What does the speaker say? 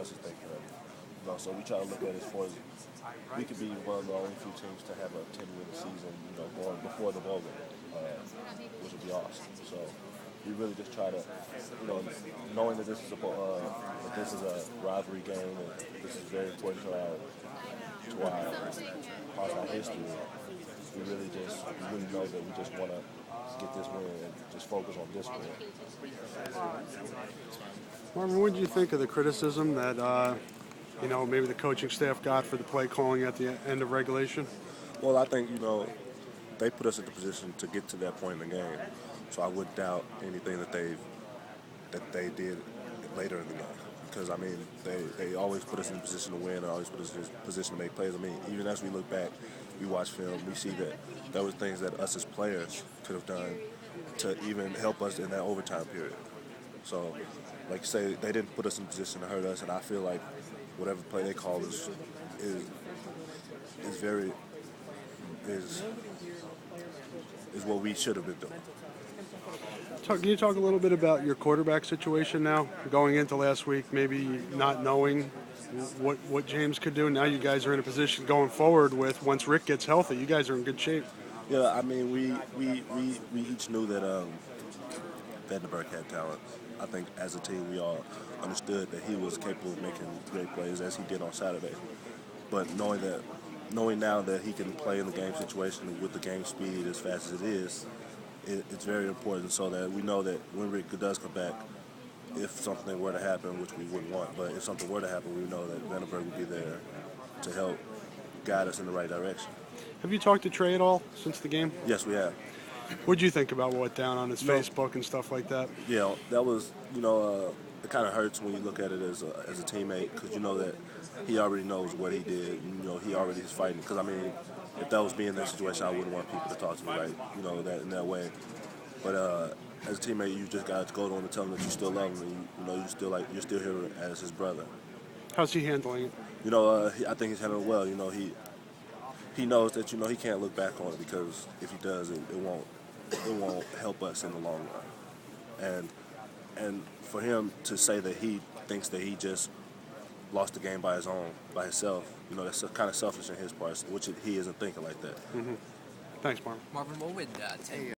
just as they can. So we try to look at it as far as we could be one of the only few teams to have a 10-win season, going before the bowl game, which would be awesome. So we really just try to, knowing that this is a rivalry game and this is very important to our history. We really know that we just want to get this win and just focus on this win. Marvin, what did you think of the criticism that maybe the coaching staff got for the play calling at the end of regulation? Well, I think they put us in the position to get to that point in the game, so I wouldn't doubt anything that they did later in the game. Because they always put us in a position to win, and always put us in a position to make plays. Even as we look back, we watch film, we see that there were things that us as players could have done to even help us in that overtime period. So, like you say, they didn't put us in a position to hurt us, and I feel like whatever play they call is what we should have been doing. Can you talk a little bit about your quarterback situation now, going into last week, maybe not knowing what James could do? Now you guys are in a position going forward with, once Rick gets healthy, you guys are in good shape. Yeah, we each knew that Vandenberg had talent. I think as a team we all understood that he was capable of making great plays as he did on Saturday. But knowing now that he can play in the game situation with the game speed as fast as it is, it's very important so that we know that when Rick does come back, if something were to happen, which we wouldn't want, but if something were to happen, we know that Vandenberg would be there to help guide us in the right direction. Have you talked to Trey at all since the game? Yes, we have. What did you think about what went down on his Facebook and stuff like that? Yeah, that was, it kind of hurts when you look at it as a teammate, because you know that he already knows what he did. He already is fighting. Because, if that was me in that situation, I wouldn't want people to talk to me in that way. But as a teammate, you just got to go on and tell him that you still love him, and you're still here as his brother. How's he handling it? I think he's handling it well. He knows that he can't look back on it, because if he does, it won't help us in the long run. And for him to say that he thinks that he just lost the game by himself, that's kind of selfish on his part, which he isn't thinking like that. Mm-hmm. Thanks, Marvin. Marvin, what would